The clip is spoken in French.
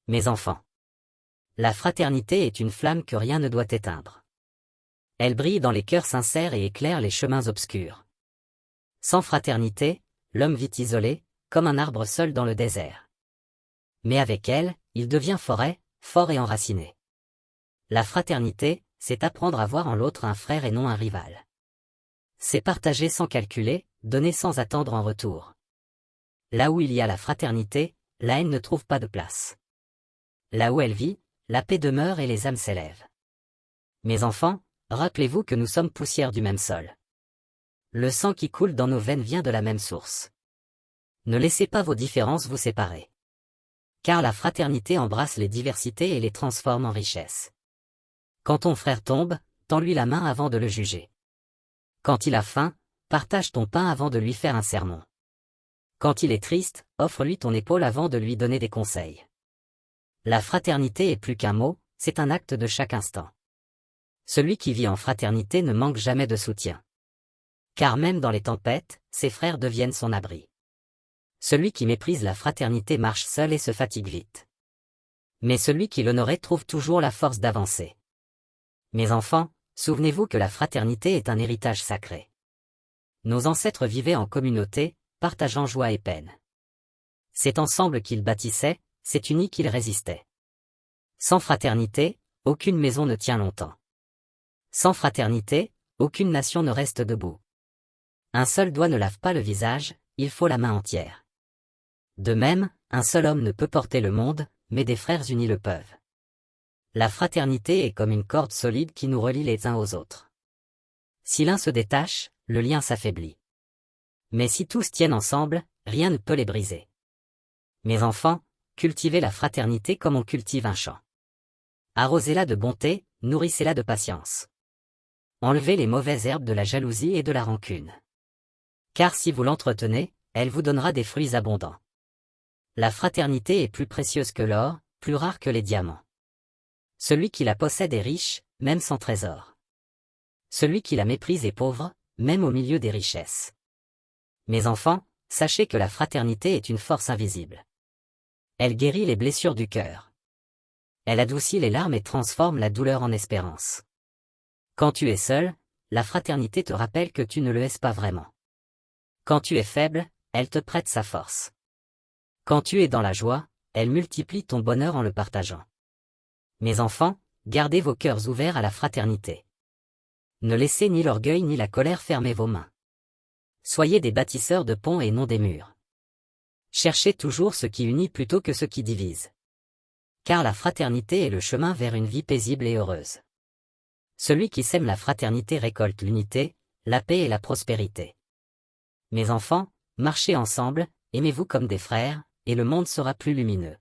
Mes enfants. La fraternité est une flamme que rien ne doit éteindre. Elle brille dans les cœurs sincères et éclaire les chemins obscurs. Sans fraternité, l'homme vit isolé, comme un arbre seul dans le désert. Mais avec elle, il devient forêt, fort et enraciné. La fraternité, c'est apprendre à voir en l'autre un frère et non un rival. C'est partager sans calculer, donner sans attendre en retour. Là où il y a la fraternité, la haine ne trouve pas de place. Là où elle vit, la paix demeure et les âmes s'élèvent. Mes enfants, rappelez-vous que nous sommes poussière du même sol. Le sang qui coule dans nos veines vient de la même source. Ne laissez pas vos différences vous séparer. Car la fraternité embrasse les diversités et les transforme en richesse. Quand ton frère tombe, tends-lui la main avant de le juger. Quand il a faim, partage ton pain avant de lui faire un sermon. Quand il est triste, offre-lui ton épaule avant de lui donner des conseils. La fraternité est plus qu'un mot, c'est un acte de chaque instant. Celui qui vit en fraternité ne manque jamais de soutien. Car même dans les tempêtes, ses frères deviennent son abri. Celui qui méprise la fraternité marche seul et se fatigue vite. Mais celui qui l'honorait trouve toujours la force d'avancer. Mes enfants, souvenez-vous que la fraternité est un héritage sacré. Nos ancêtres vivaient en communauté, partageant joie et peine. C'est ensemble qu'ils bâtissaient, c'est unis qu'ils résistaient. Sans fraternité, aucune maison ne tient longtemps. Sans fraternité, aucune nation ne reste debout. Un seul doigt ne lave pas le visage, il faut la main entière. De même, un seul homme ne peut porter le monde, mais des frères unis le peuvent. La fraternité est comme une corde solide qui nous relie les uns aux autres. Si l'un se détache, le lien s'affaiblit. Mais si tous tiennent ensemble, rien ne peut les briser. Mes enfants, cultivez la fraternité comme on cultive un champ. Arrosez-la de bonté, nourrissez-la de patience. Enlevez les mauvaises herbes de la jalousie et de la rancune. Car si vous l'entretenez, elle vous donnera des fruits abondants. La fraternité est plus précieuse que l'or, plus rare que les diamants. Celui qui la possède est riche, même sans trésor. Celui qui la méprise est pauvre, même au milieu des richesses. Mes enfants, sachez que la fraternité est une force invisible. Elle guérit les blessures du cœur. Elle adoucit les larmes et transforme la douleur en espérance. Quand tu es seul, la fraternité te rappelle que tu ne le es pas vraiment. Quand tu es faible, elle te prête sa force. Quand tu es dans la joie, elle multiplie ton bonheur en le partageant. Mes enfants, gardez vos cœurs ouverts à la fraternité. Ne laissez ni l'orgueil ni la colère fermer vos mains. Soyez des bâtisseurs de ponts et non des murs. Cherchez toujours ce qui unit plutôt que ce qui divise. Car la fraternité est le chemin vers une vie paisible et heureuse. Celui qui sème la fraternité récolte l'unité, la paix et la prospérité. Mes enfants, marchez ensemble, aimez-vous comme des frères, et le monde sera plus lumineux.